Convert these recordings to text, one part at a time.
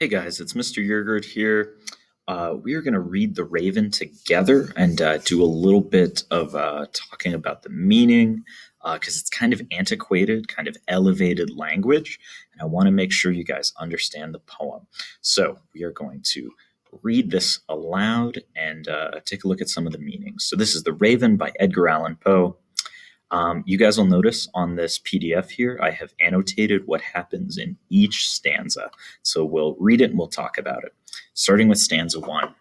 Hey guys, it's Mr. Yergert here. We are going to read The Raven together and do a little bit of talking about the meaning because it's kind of antiquated, kind of elevated language, and I want to make sure you guys understand the poem. So we are going to read this aloud and take a look at some of the meanings. So this is The Raven by Edgar Allan Poe. You guys will notice on this PDF here, I have annotated what happens in each stanza. So we'll read it and we'll talk about it. Starting with stanza 1.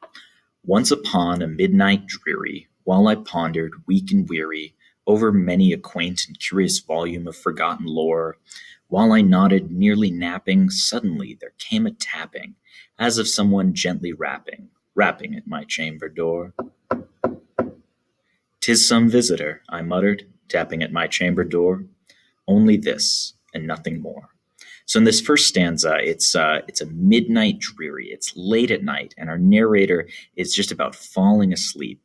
Once upon a midnight dreary, while I pondered, weak and weary, over many a quaint and curious volume of forgotten lore, while I nodded, nearly napping, suddenly there came a tapping, as of someone gently rapping at my chamber door. "'Tis some visitor," I muttered, tapping at my chamber door. Only this, and nothing more. So in this first stanza, it's a midnight dreary. It's late at night, and our narrator is just about falling asleep.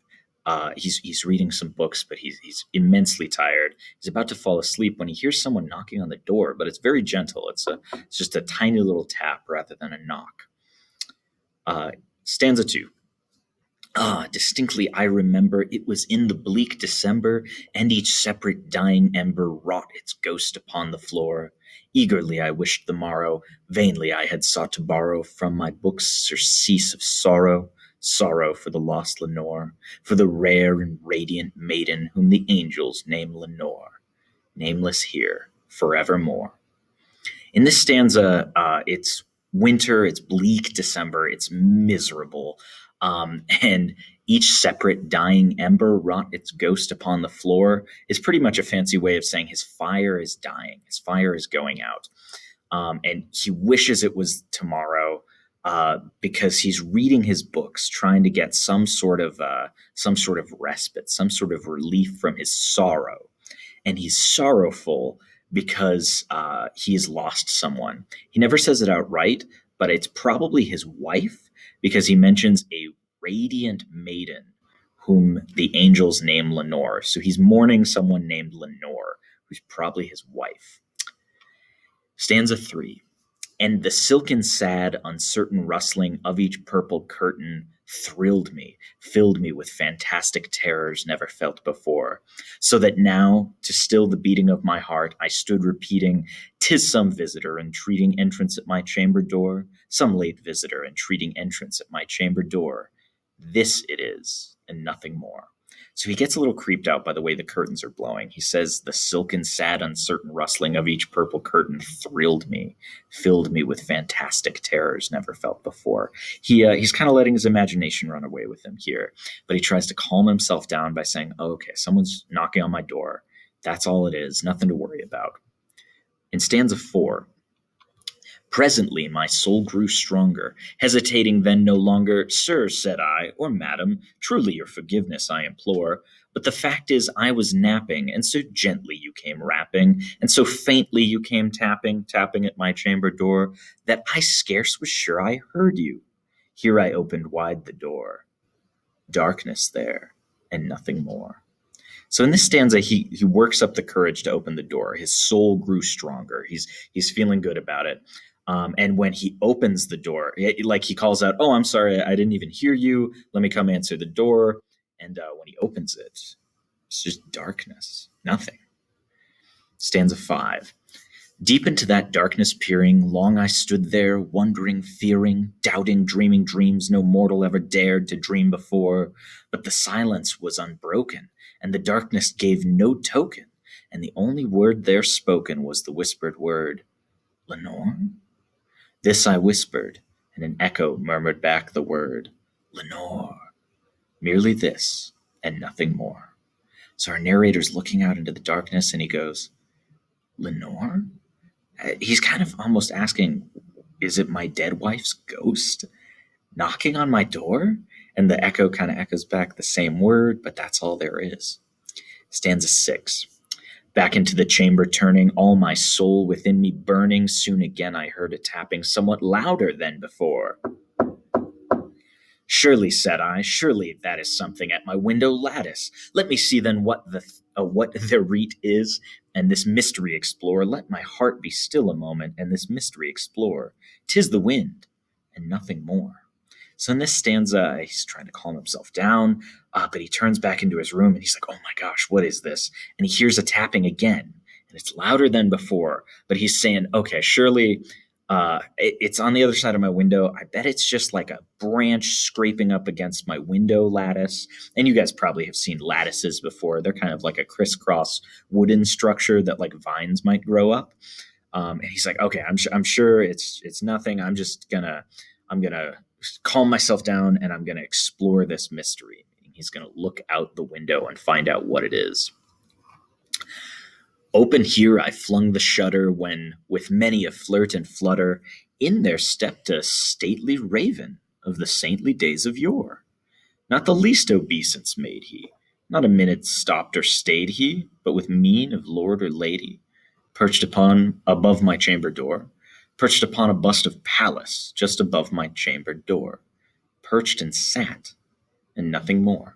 He's reading some books, but he's immensely tired. He's about to fall asleep when he hears someone knocking on the door, but it's very gentle. It's just a tiny little tap rather than a knock. Stanza 2. Distinctly I remember it was in the bleak December, and each separate dying ember wrought its ghost upon the floor. Eagerly I wished the morrow, vainly I had sought to borrow from my books surcease of sorrow, sorrow for the lost Lenor, for the rare and radiant maiden whom the angels name Lenor, nameless here forevermore. In this stanza, it's winter, it's bleak December, it's miserable. And each separate dying ember wrought its ghost upon the floor is pretty much a fancy way of saying his fire is dying, his fire is going out. And he wishes it was tomorrow because he's reading his books, trying to get some sort of respite, some sort of relief from his sorrow. And he's sorrowful because he's lost someone. He never says it outright, but it's probably his wife, because he mentions a radiant maiden whom the angels name Lenor. So he's mourning someone named Lenor, who's probably his wife. Stanza 3. And the silken, sad, uncertain rustling of each purple curtain thrilled me, filled me with fantastic terrors never felt before, so that now, to still the beating of my heart, I stood repeating, "'Tis some visitor entreating entrance at my chamber door, some late visitor entreating entrance at my chamber door. This it is, and nothing more." So he gets a little creeped out by the way the curtains are blowing. He says, "The silken, sad, uncertain rustling of each purple curtain thrilled me, filled me with fantastic terrors never felt before." He's kind of letting his imagination run away with him here, but he tries to calm himself down by saying, "Oh, okay, someone's knocking on my door. That's all it is, nothing to worry about." In stanza 4, presently my soul grew stronger, hesitating then no longer. "Sir," said I, "or madam, truly your forgiveness I implore. But the fact is I was napping, and so gently you came rapping, and so faintly you came tapping at my chamber door, that I scarce was sure I heard you. Here I opened wide the door. Darkness there, and nothing more." So in this stanza, he works up the courage to open the door. His soul grew stronger. He's feeling good about it. And when he opens the door, like he calls out, "Oh, I'm sorry, I didn't even hear you. Let me come answer the door." And when he opens it, it's just darkness, nothing. Stanza 5. Deep into that darkness peering, long I stood there, wondering, fearing, doubting, dreaming dreams no mortal ever dared to dream before. But the silence was unbroken, and the darkness gave no token, and the only word there spoken was the whispered word, "Lenore?" This I whispered, and an echo murmured back the word, "Lenore." Merely this, and nothing more. So our narrator's looking out into the darkness, and he goes, "Lenore?" He's kind of almost asking, is it my dead wife's ghost knocking on my door? And the echo kind of echoes back the same word, but that's all there is. Stanza 6. Back into the chamber turning, all my soul within me burning, soon again I heard a tapping somewhat louder than before. "Surely," said I, "surely that is something at my window lattice. Let me see then what the rite is, and this mystery explore. Let my heart be still a moment, and this mystery explore. 'Tis the wind, and nothing more. So in this stanza, he's trying to calm himself down, but he turns back into his room and he's like, oh my gosh, what is this? And he hears a tapping again, and it's louder than before, but he's saying, okay, surely it's on the other side of my window. I bet it's just like a branch scraping up against my window lattice. And you guys probably have seen lattices before. They're kind of like a crisscross wooden structure that like vines might grow up. And he's like, okay, I'm sure it's nothing. I'm gonna calm myself down and I'm gonna explore this mystery. He's gonna look out the window and find out what it is. Open here I flung the shutter when, with many a flirt and flutter, in there stepped a stately raven of the saintly days of yore. Not the least obeisance made he, not a minute stopped or stayed he, but with mien of lord or lady, perched upon above my chamber door, perched upon a bust of Pallas just above my chamber door, perched and sat, and nothing more.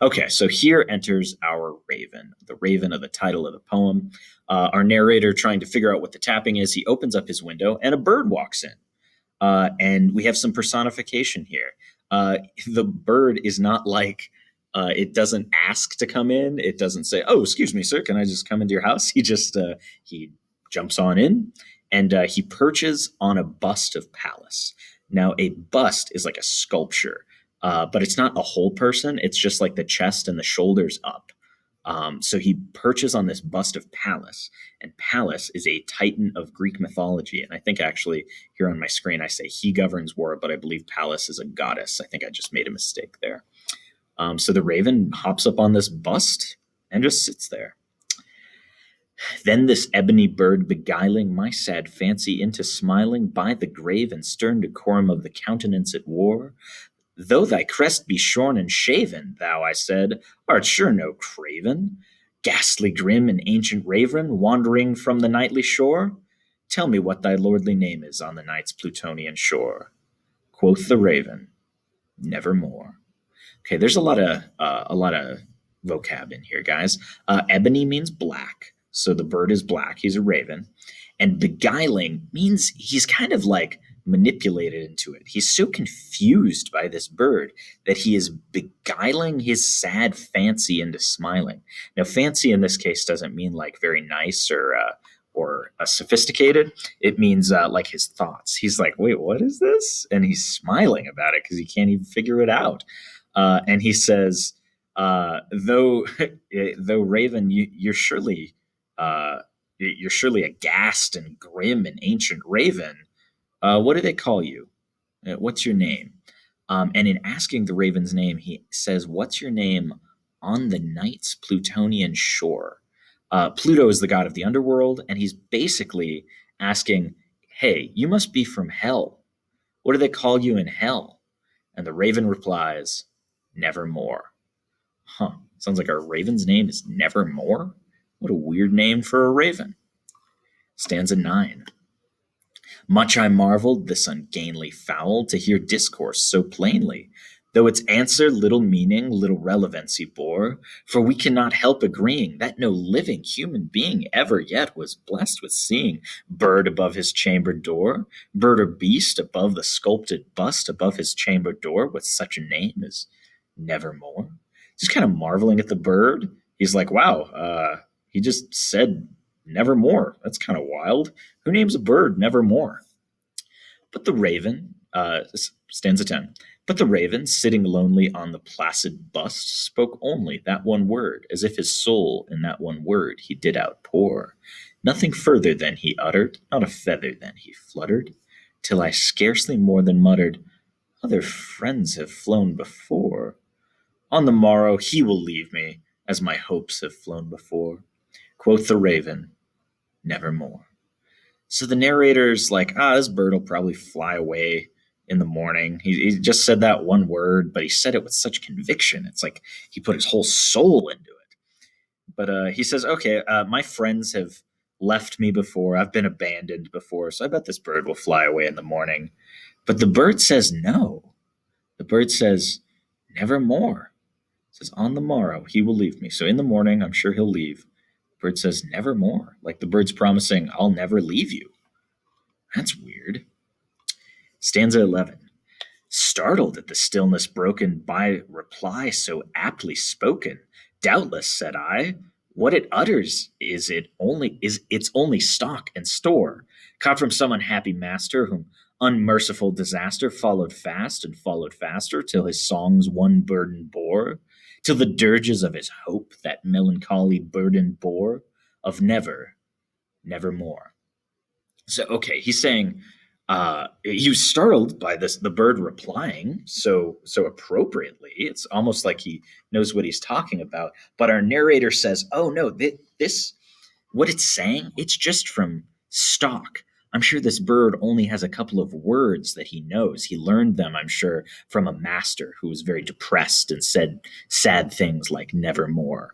Okay, so here enters our raven, the raven of the title of the poem. Our narrator, trying to figure out what the tapping is, he opens up his window and a bird walks in. And we have some personification here. The bird is not like, it doesn't ask to come in. It doesn't say, oh, excuse me, sir, can I just come into your house? He jumps on in and he perches on a bust of Pallas. Now, a bust is like a sculpture, but it's not a whole person. It's just like the chest and the shoulders up. So he perches on this bust of Pallas, and Pallas is a titan of Greek mythology. And I think actually here on my screen I say he governs war, but I believe Pallas is a goddess. I think I just made a mistake there. So the raven hops up on this bust and just sits there. Then this ebony bird beguiling my sad fancy into smiling by the grave and stern decorum of the countenance it wore, though thy crest be shorn and shaven, thou, I said, art sure no craven, ghastly grim and ancient raven, wandering from the nightly shore. Tell me what thy lordly name is on the night's Plutonian shore. Quoth the raven, nevermore. Okay, there's a lot of vocab in here, guys. Ebony means black, so the bird is black. He's a raven, and beguiling means he's kind of like manipulated into it. He's so confused by this bird that he is beguiling his sad fancy into smiling. Now, fancy in this case doesn't mean like very nice or sophisticated. It means like his thoughts. He's like, wait, what is this? And he's smiling about it because he can't even figure it out. And he says, though Raven, you're surely aghast and grim and ancient raven. What do they call you? What's your name? And in asking the raven's name, he says, what's your name on the night's Plutonian shore? Pluto is the god of the underworld, and he's basically asking, hey, you must be from hell. What do they call you in hell? And the raven replies, nevermore. Huh. Sounds like our raven's name is Nevermore. What a weird name for a raven. Stanza 9. Much I marveled, this ungainly fowl, to hear discourse so plainly, though its answer little meaning, little relevancy bore, for we cannot help agreeing that no living human being ever yet was blessed with seeing bird above his chamber door, bird or beast above the sculpted bust above his chamber door with such a name as Nevermore. Just kind of marveling at the bird. He's like, wow, he just said Nevermore. That's kind of wild. Who names a bird Nevermore? But the raven, stanza 10, but the raven, sitting lonely on the placid bust, spoke only that one word, as if his soul in that one word he did outpour. Nothing further than he uttered, not a feather than he fluttered, till I scarcely more than muttered, other friends have flown before. On the morrow he will leave me, as my hopes have flown before. Quoth the raven, nevermore. So the narrator's like, this bird will probably fly away in the morning. He just said that one word, but he said it with such conviction. It's like he put his whole soul into it. But he says, okay, my friends have left me before. I've been abandoned before, so I bet this bird will fly away in the morning. But the bird says no. The bird says, nevermore. It says, on the morrow he will leave me. So in the morning, I'm sure he'll leave. Bird says, nevermore. Like the bird's promising, I'll never leave you. That's weird. Stanza 11. Startled at the stillness broken by reply so aptly spoken, doubtless, said I, what it utters is its only stock and store, caught from some unhappy master whom unmerciful disaster followed fast and followed faster till his songs one burden bore, till the dirges of his hope that melancholy burden bore of never, nevermore. So okay, he's saying he was startled by the bird replying so appropriately. It's almost like he knows what he's talking about. But our narrator says, "Oh no, this what it's saying, it's just from stock. I'm sure this bird only has a couple of words that he knows. He learned them, I'm sure, from a master who was very depressed and said sad things like nevermore."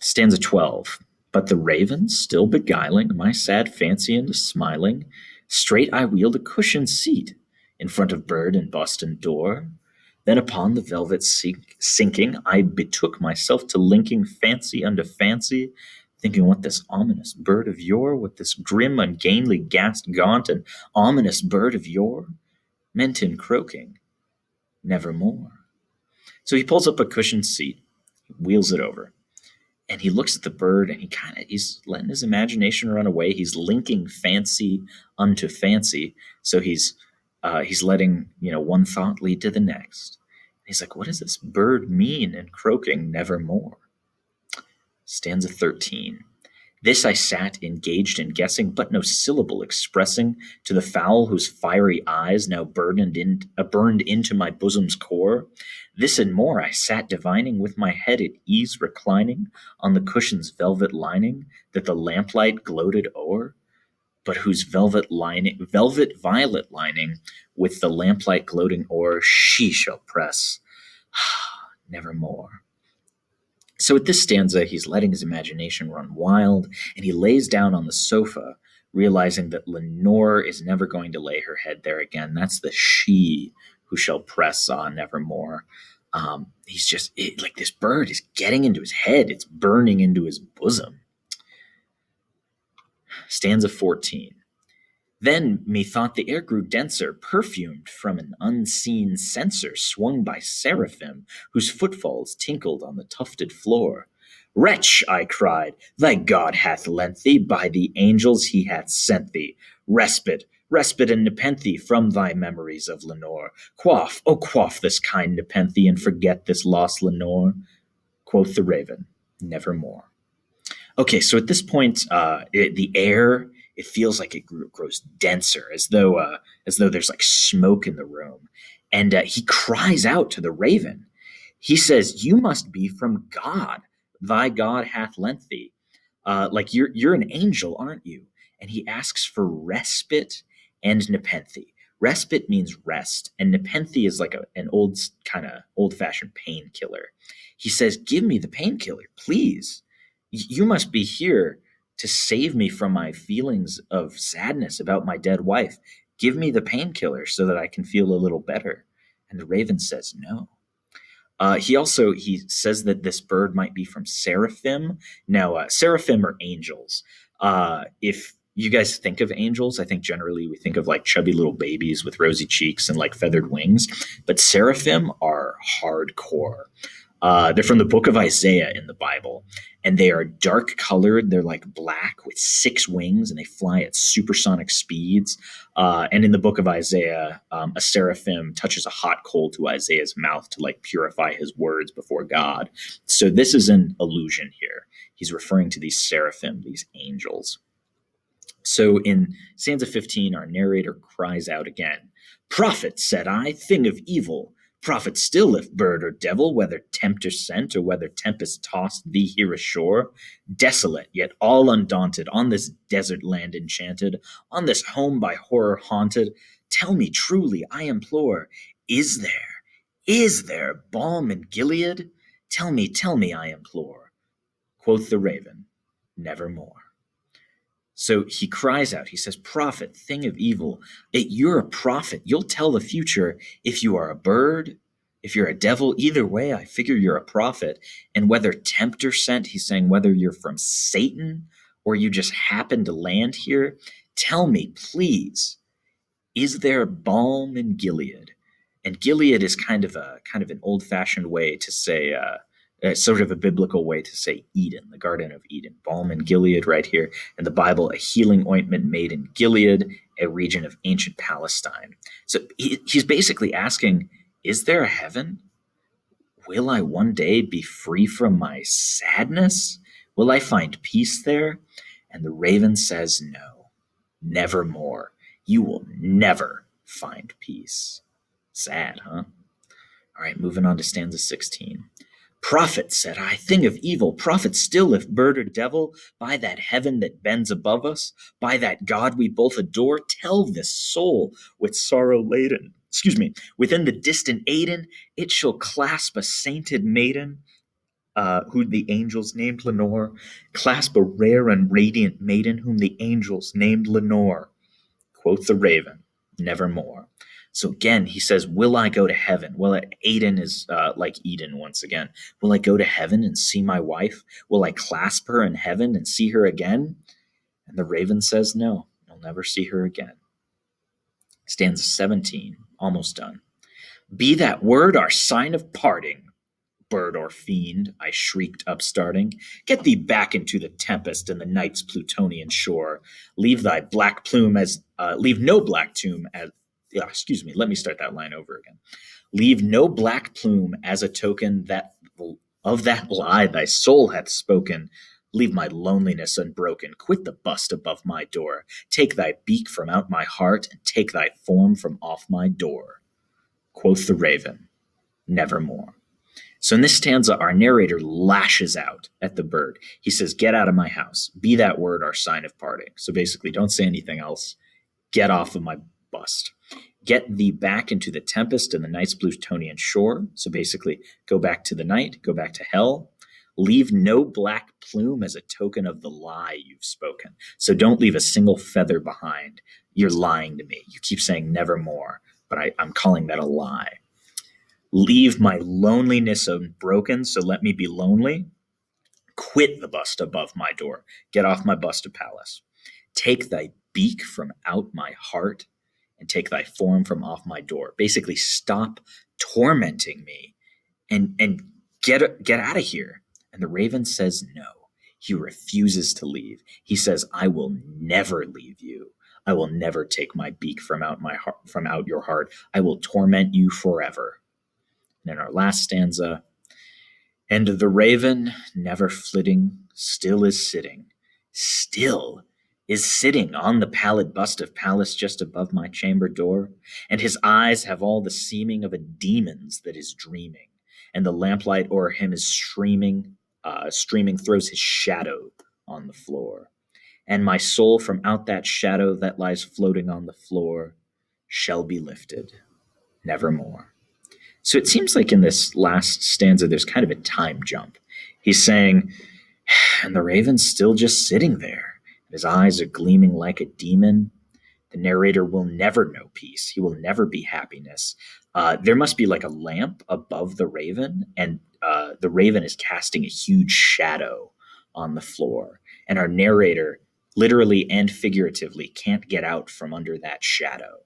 Stanza 12. But the raven, still beguiling my sad fancy into smiling, straight I wheeled a cushioned seat in front of bird and Boston door. Then upon the velvet sinking, I betook myself to linking fancy unto fancy, thinking what this ominous bird of yore, what this grim, ungainly, ghast, gaunt, and ominous bird of yore meant in croaking nevermore. So he pulls up a cushioned seat, wheels it over, and he looks at the bird and he's letting his imagination run away. He's linking fancy unto fancy. So he's letting, one thought lead to the next. He's like, what does this bird mean in croaking nevermore? Stanza 13. This I sat engaged in guessing, but no syllable expressing to the fowl whose fiery eyes now burned into my bosom's core. This and more I sat divining, with my head at ease reclining on the cushion's velvet lining that the lamplight gloated o'er, but whose velvet violet lining with the lamplight gloating o'er she shall press nevermore. So at this stanza, he's letting his imagination run wild, and he lays down on the sofa, realizing that Lenore is never going to lay her head there again. That's the she who shall press on nevermore. He's just like this bird is getting into his head. It's burning into his bosom. Stanza 14. Then methought the air grew denser, perfumed from an unseen censer swung by seraphim, whose footfalls tinkled on the tufted floor. Wretch, I cried, thy God hath lent thee, by the angels he hath sent thee, respite, respite and nepenthe from thy memories of Lenore. Quaff, oh quaff this kind nepenthe, and forget this lost Lenore. Quoth the raven, nevermore. Okay, so at this point, the air, it feels like it grows denser, as though there's like smoke in the room, and he cries out to the raven. He says, "You must be from God. Thy God hath lent thee. Like you're an angel, aren't you?" And he asks for respite and nepenthe. Respite means rest, and nepenthe is like an old fashioned painkiller. He says, "Give me the painkiller, please. You must be here to save me from my feelings of sadness about my dead wife. Give me the painkiller so that I can feel a little better." And the raven says no. He says that this bird might be from seraphim. Now, seraphim are angels. If you guys think of angels, I think generally we think of like chubby little babies with rosy cheeks and like feathered wings, but seraphim are hardcore. They're from the book of Isaiah in the Bible, and they are dark colored. They're like black with 6 wings, and they fly at supersonic speeds. And in the book of Isaiah, a seraphim touches a hot coal to Isaiah's mouth to like purify his words before God. So this is an allusion here. He's referring to these seraphim, these angels. So in stanza 15, our narrator cries out again, "Prophet, said I, thing of evil, prophet still, if bird or devil, whether tempter sent or whether tempest tossed thee here ashore, desolate yet all undaunted, on this desert land enchanted, on this home by horror haunted, tell me truly, I implore, is there balm in Gilead? Tell me, I implore." Quoth the raven, nevermore. So he cries out, he says, "Prophet, thing of evil, you're a prophet. You'll tell the future if you are a bird, if you're a devil. Either way, I figure you're a prophet. And whether tempter sent," he's saying whether you're from Satan or you just happen to land here, tell me, please, Is there balm in Gilead? And Gilead is kind of an old-fashioned way to say sort of a biblical way to say Eden, the Garden of Eden. Balm in Gilead, right here in the Bible, a healing ointment made in Gilead, a region of ancient Palestine. So he's basically asking, is there a heaven? Will I one day be free from my sadness? Will I find peace there? And the raven says, no, nevermore. You will never find peace. Sad, huh? All right, moving on to stanza 16. Prophet, said I, thing of evil, prophet still, if bird or devil, by that heaven that bends above us, by that God we both adore, tell this soul with sorrow laden, within the distant Aden, it shall clasp a sainted maiden, who the angels named Lenore, clasp a rare and radiant maiden, whom the angels named Lenore. Quoth the raven, nevermore. So again, he says, will I go to heaven? Well, Aden is like Eden once again. Will I go to heaven and see my wife? Will I clasp her in heaven and see her again? And the raven says, no, you'll never see her again. Stanza 17, almost done. Be that word our sign of parting, bird or fiend, I shrieked, upstarting. Get thee back into the tempest and the night's Plutonian shore. Leave thy black plume as leave no black tomb as let me start that line over again. Leave no black plume as a token that of that lie thy soul hath spoken. Leave my loneliness unbroken. Quit the bust above my door. Take thy beak from out my heart, and take thy form from off my door. Quoth the raven, nevermore. So in this stanza, our narrator lashes out at the bird. He says, get out of my house. Be that word our sign of parting. So basically, don't say anything else. Get off of my bust. Get thee back into the tempest and the night's Plutonian shore. So basically, go back to the night, go back to hell. Leave no black plume as a token of the lie you've spoken. So don't leave a single feather behind. You're lying to me. You keep saying nevermore, but I'm calling that a lie. Leave my loneliness unbroken, so let me be lonely. Quit the bust above my door. Get off my busted palace. Take thy beak from out my heart, and take thy form from off my door. Basically, stop tormenting me and get out of here. And the raven says no. He refuses to leave. He says, I will never leave you. I will never take my beak from out your heart. I will torment you forever. And in our last stanza, and the raven, never flitting, still is sitting on the pallid bust of Pallas just above my chamber door, and his eyes have all the seeming of a demon's that is dreaming, and the lamplight o'er him is streaming throws his shadow on the floor. And my soul from out that shadow that lies floating on the floor shall be lifted, nevermore. So it seems like in this last stanza, there's kind of a time jump. He's saying, and the raven's still just sitting there. His eyes are gleaming like a demon. The narrator will never know peace. He will never be happiness. There must be like a lamp above the raven, and the raven is casting a huge shadow on the floor. And our narrator, literally and figuratively, can't get out from under that shadow.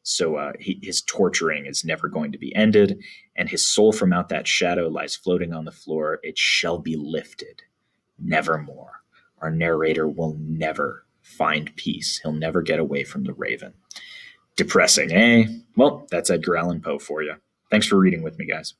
So his torturing is never going to be ended, and his soul from out that shadow lies floating on the floor. It shall be lifted, nevermore. Our narrator will never find peace. He'll never get away from the raven. Depressing, eh? Well, that's Edgar Allan Poe for you. Thanks for reading with me, guys.